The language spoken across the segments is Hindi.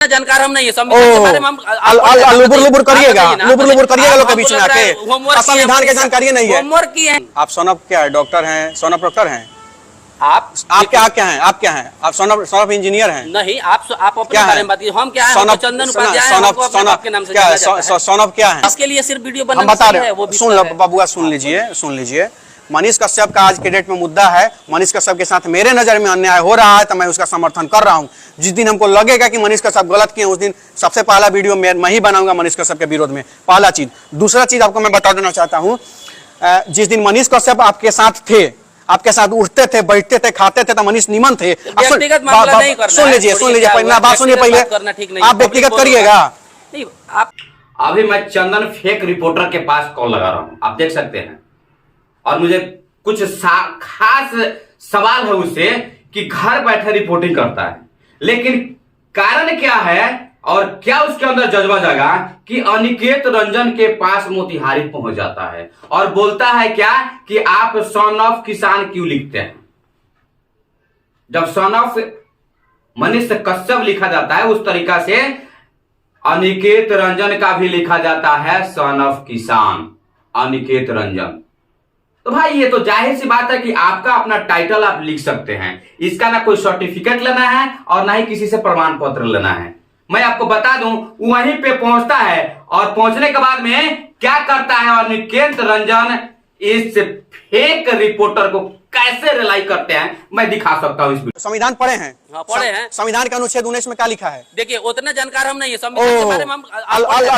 जानकार हम नहीं है संविधान के बारे में। हम लुबुर करिएगा लोग के बीच में आके संविधान की जानकारी नहीं है। होमवर्क की है। आप सोनप क्या है, डॉक्टर हैं, सोनप डॉक्टर हैं? आप क्या क्या हैं? आप क्या हैं? आप सोनप इंजीनियर हैं? नहीं, आप अपने बारे में बात कीजिए। हम क्या है? सोनप चंदन उपाध्याय हैं, हमको अपने बाप के नाम से जाना जाता है। सोनप क्या है? इसके लिए सिर्फ वीडियो हम बनाना बता रहे है, हैं। वो भी सुन लो बाबूआ, सुन लीजिए। मनीष कश्यप का आज के डेट में मुद्दा है। मनीष कश्यप के साथ मेरे नजर में अन्याय हो रहा है तो मैं उसका समर्थन कर रहा हूं। जिस दिन हमको लगेगा कि मनीष कश्यप गलत किए उस दिन सबसे पहला वीडियो मैं ही बनाऊंगा मनीष कश्यप के विरोध में। पहला चीज। दूसरा चीज आपको मैं बता देना चाहता हूं, जिस दिन मनीष कश्यप आपके साथ थे, आपके साथ उठते थे, बैठते थे, खाते थे तो मनीष निमन थे। सुन लीजिए बात सुनिए पहले। आप व्यक्तिगत करिएगा। अभी मैं चंदन फेक रिपोर्टर के पास कॉल लगा रहा हूं, आप देख सकते हैं। और मुझे कुछ खास सवाल है उससे कि घर बैठे रिपोर्टिंग करता है, लेकिन कारण क्या है और क्या उसके अंदर जज्बा जगा कि अनिकेत रंजन के पास मोतिहारी पहुंच जाता है और बोलता है क्या कि आप सन ऑफ किसान क्यों लिखते हैं। जब सन ऑफ मनीष कश्यप लिखा जाता है उस तरीका से अनिकेत रंजन का भी लिखा जाता है सन ऑफ किसान, अनिकेत रंजन। तो भाई ये तो जाहिर सी बात है कि आपका अपना टाइटल आप लिख सकते हैं, इसका ना कोई सर्टिफिकेट लेना है और ना ही किसी से प्रमाण पत्र लेना है। मैं आपको बता दूं, वहीं पे पहुंचता है और पहुंचने के बाद में क्या करता है अनिकेत रंजन, इस फेक रिपोर्टर को कैसे रिलाई करते हैं मैं दिखा सकता हूं। इस संविधान पढ़े हैं? हाँ, पढ़े हैं। संविधान के अनुच्छेद 19 में क्या लिखा है? देखिए उतना जानकार हम नहीं है संविधान के बारे में। हम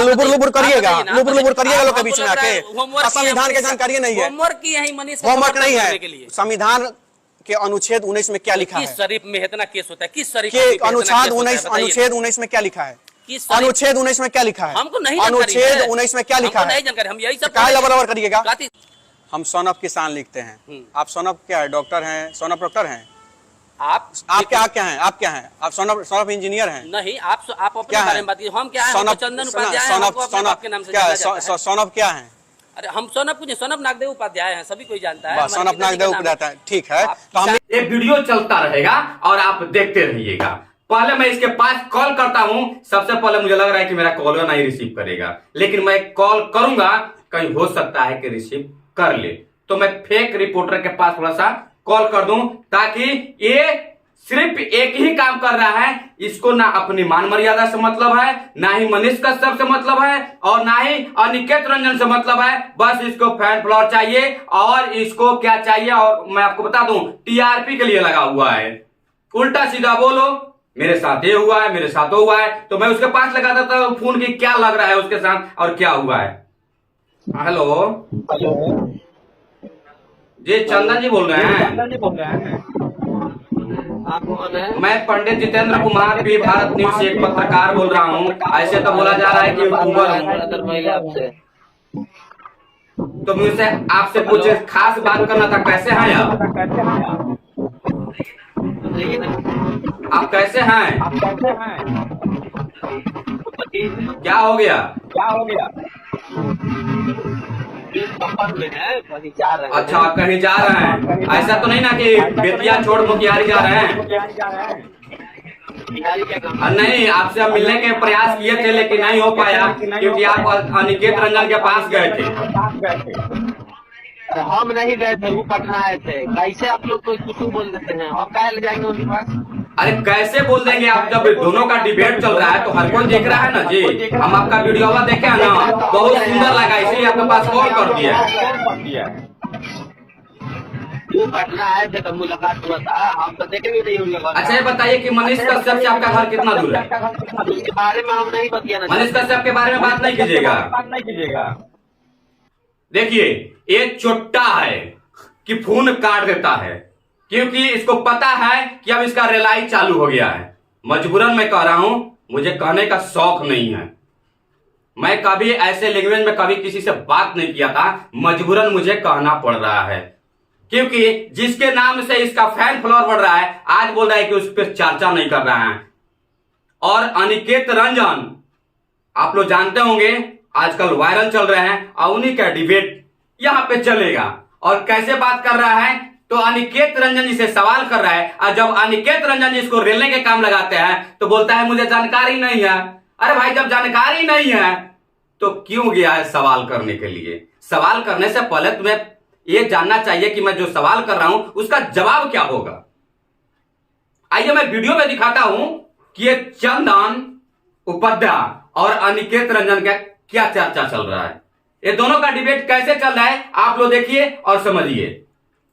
लुबुर करिएगा लोग के बीच में आके संविधान की जानकारी नहीं है। होमवर्क की है मनीष, होमवर्क नहीं है। संविधान के अनुच्छेद 19 में क्या लिखा है? किस शरीफ में इतना केस होता है? किस शरीफ अनुच्छेद 19 में क्या लिखा है? अनुच्छेद 19 में क्या लिखा है? हमको नहीं। अनुच्छेद 19 में क्या लिखा है? नहीं जानकारी, हम यही सब बराबर करिएगा। हम सोनप किसान लिखते हैं। आप सोनप क्या है, डॉक्टर हैं, सोनप डॉक्टर हैं? आप क्या हैं? आप क्या हैं? आप सोनप इंजीनियर हैं? नहीं, आप अपने बारे में बात कीजिए। हम क्या है? चंदन उपाध्याय हैं, हमको अपने बाप के नाम से जाना जाता है। सोनप क्या है? अरे हम सोनप नागदेव उपाध्याय हैं, सभी कोई जानता है। सोनप नागदेव उपाध्याय, ठीक है। तो हम ये वीडियो चलता रहेगा और आप देखते रहिएगा। पहले मैं इसके पास कॉल करता हूं। सबसे पहले मुझे लग रहा है कि मेरा कॉल नहीं रिसीव करेगा, लेकिन मैं कॉल करूंगा, कहीं हो सकता है कि रिसीव कर ले। तो मैं फेक रिपोर्टर के पास थोड़ा सा कॉल कर दूं ताकि ये सिर्फ एक ही काम कर रहा है, इसको ना अपनी मान मर्यादा से मतलब है, ना ही मनीष कश्यप से मतलब है और ना ही अनिकेत रंजन से मतलब है। बस इसको फैन फॉलोअर चाहिए और इसको क्या चाहिए, और मैं आपको बता दूं टीआरपी के लिए लगा हुआ है। उल्टा सीधा बोलो, मेरे साथ ये हुआ है, मेरे साथ हुआ है, तो मैं उसके पास लगा देता हूं फोन की क्या लग रहा है उसके साथ और क्या हुआ है। हेलो जी, चंदन जी बोल रहे हैं? मैं पंडित जितेंद्र कुमार भी भारत न्यूज से एक पत्रकार बोल रहा हूँ। ऐसे तो बोला जा रहा है कि यूट्यूबर हूँ, तो मुझसे आपसे कुछ खास बात करना था। कैसे हैं आप? आप कैसे हैं? क्या हो गया? अच्छा, कहीं जा रहे हैं? ऐसा तो नहीं ना कि बेतिया छोड़ मोतिहारी जा रहे हैं? नहीं, आपसे हम मिलने के प्रयास किए थे लेकिन नहीं हो पाया क्योंकि आप अनिकेत रंजन के पास गए थे। हम नहीं गए थे, वो पटना आए थे। कैसे आप लोग कोई कुछ बोल देते हैं? आप क्या ले जाएंगे उनके पास? अरे कैसे बोल देंगे आप, जब दोनों का डिबेट चल रहा है तो हर कोई देख रहा है ना जी। हम आपका वीडियो देखे है ना, बहुत सुंदर लगा, इसलिए आपके पास कॉल कर दिया। पटना आए थे तो मुलाकात हुआ था, हम तो देखे भी नहीं उन लोगों। अच्छा ये बताइए कि मनीष कश्यप से आपका घर कितना दूर है? उसके बारे में हम नहीं बतियाना। मनीष कश्यप के बारे में बात नहीं कीजिएगा। देखिए ये चोट्टा है कि फोन काट देता है, क्योंकि इसको पता है कि अब इसका रिलाई चालू हो गया है। मजबूरन मैं कह रहा हूं, मुझे कहने का शौक नहीं है। मैं कभी ऐसे लैंग्वेज में कभी किसी से बात नहीं किया था, मजबूरन मुझे कहना पड़ रहा है, क्योंकि जिसके नाम से इसका फैन फॉलोअर बढ़ रहा है आज बोल रहा है कि उस पर चर्चा नहीं कर रहा है। और अनिकेत रंजन आप लोग जानते होंगे आजकल वायरल चल रहे हैं और उन्हीं का डिबेट यहां पे चलेगा। और कैसे बात कर रहा है तो अनिकेत रंजन जी से सवाल कर रहा है, और जब अनिकेत रंजन जी इसको रेलने के काम लगाते हैं तो बोलता है मुझे जानकारी नहीं है। अरे भाई, जब जानकारी नहीं है तो क्यों गया है सवाल करने के लिए? सवाल करने से पहले तुम्हें यह जानना चाहिए कि मैं जो सवाल कर रहा हूं उसका जवाब क्या होगा। आइए मैं वीडियो में दिखाता हूं कि ये चंदन उपाध्याय और अनिकेत रंजन का क्या चर्चा चल रहा है। ये दोनों का डिबेट कैसे चल रहा है आप लोग देखिए और समझिए।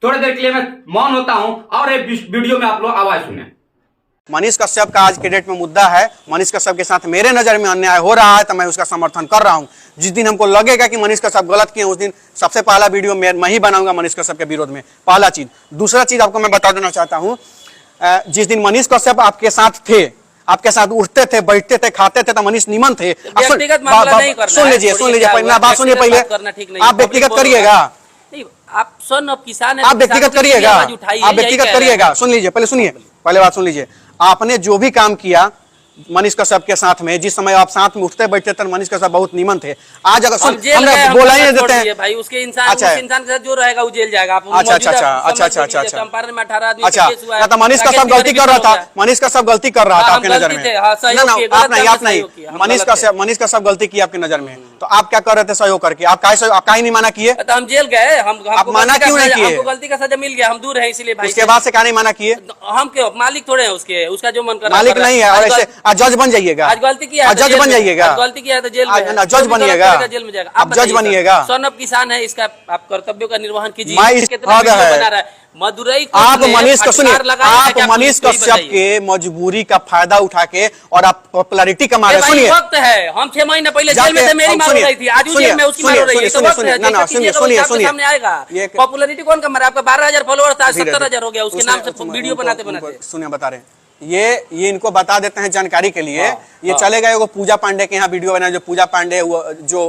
थोड़ी देर के लिए मैं मौन होता हूं और ये वीडियो में आप लोग आवाज सुने। मनीष कश्यप का आज के डेट में मुद्दा है। मनीष कश्यप के साथ मेरे नजर में अन्याय हो रहा है तो मैं उसका समर्थन कर रहा हूं। जिस दिन हमको लगेगा कि मनीष कश्यप गलत किए उस दिन सबसे पहला वीडियो मैं ही बनाऊंगा मनीष कश्यप के विरोध में। पहला चीज। दूसरा चीज आपको मैं बता देना चाहता हूं, जिस दिन मनीष कश्यप आपके साथ थे, आपके साथ उठते थे, बैठते थे, खाते थे तो मनीष निमन थे। सुन लीजिए, पहले बात सुनिए, पहले आप व्यक्तिगत करिएगा, आप son of किसान है, आप व्यक्तिगत करिएगा, आप व्यक्तिगत करिएगा। सुन लीजिए, पहले सुनिए, पहले बात सुन लीजिए। आपने जो भी काम किया मनीष कश्यप के साथ में, जिस समय आप साथ में उठते बैठते थे, मनीष कश्यप बहुत निमन थे। आज अगर हम बोला ही देते हैं भाई, उसके इंसान के साथ जो रहेगा वो जेल जाएगा। अच्छा, तो मनीष कश्यप गलती कर रहा था, मनीष कश्यप गलती कर रहा था आपके नजर में। आप नहीं, मनीष कश्यप गलती की आपकी नजर में, तो आप क्या कर रहे थे सहयोग करके? आप काहे नहीं माना किए? तो हम जेल गए, आप माना क्यों नहीं किए? हमको गलती का सजा मिल गया, हम दूर है इसलिए भाई। उसके बाद से क्या नहीं माना किए? हम क्यों मालिक थोड़े हैं उसके, उसका जो मन कर मालिक नहीं है। और ऐसे आज जज बन जाइएगा, आज गलती किया है, जज बन जाइएगा, गलती किया है तो जेल में, जज बनिएगा, जेल में जाएगा। आप जज बनिएगा। सन ऑफ किसान है, इसका आप कर्तव्यों का निर्वहन कीजिए। मदुरई आप मनीष को सुनिए, आप मनीष कश्यप के मजबूरी का फायदा उठा के और आप पॉपुलैरिटी कमा रहे। सुनिए, वक्त है, हम 6 महीने पहले जेल में थे, मेरी मार हो रही थी, आज जेल में उसकी मार हो रही है। सामने आएगा। पॉपुलैरिटी कौन कमा रहा है? आपका 12,000 फॉलोअर्स था, 70,000 हो गया उसके नाम से वीडियो बनाते बनाते। सुनिए, बता रहे हैं ये इनको बता देते हैं जानकारी के लिए। ये चलेगा एगो पूजा पांडे के यहाँ वीडियो बना, जो पूजा पांडे जो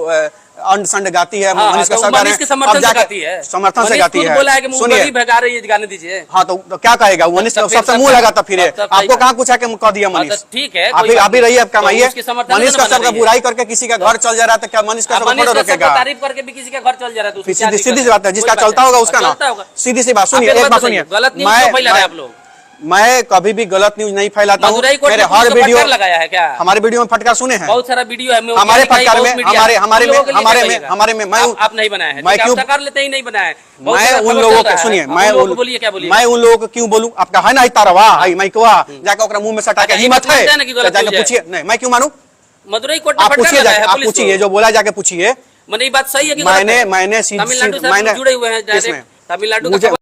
अंड संड गाती है, मनीष का समर्थन से गाती है, समर्थन से गाती है। सुनिए, भगा रही है, गाने दीजिए। हाँ, तो क्या कहेगा मनीष? सबसे मुंह लगाता फिरे। आपको कहाँ कुछ आके कह दिया मनीष? ठीक है, अभी रहिए, आप कमाइए। मनीष कश्यप का बुराई करके किसी का घर चल जा रहा है तो क्या मनीष कश्यप रोकेगा? तारीफ करके भी किसी का घर चल जा रहा है, सीधी सी बात है, जिसका चलता होगा उसका ना। सीधी सी बात सुनिए, एक बात सुनिए, गलत न्यूज़ क्यों फैला रहे हैं आप लोग? मैं कभी भी गलत न्यूज नहीं फैलाता हूँ। मेरे हर वीडियो लगाया है क्या? हमारे वीडियो में फटकार सुने हैं, बहुत सारा वीडियो है हमारे फटकार में, हमारे में आप नहीं बनाया है। मैं क्यों कर लेते ही नहीं बनाया है। मैं उन लोगों को सुनिए, मैं उन लोगों को क्यों बोलूं? आपका है ना तारवा माइकवा, जाकर ओकरा मुंह में सटा के हिम्मत है जाके पूछिए। नहीं, मैं क्यों मानू? मदुरई कोर्ट आप पूछिए, आप पूछिए, जो बोला जाके पूछिए। मैंने बात सही है कि मैंने तमिलनाडु से जुड़े हुए हैं, तमिलनाडु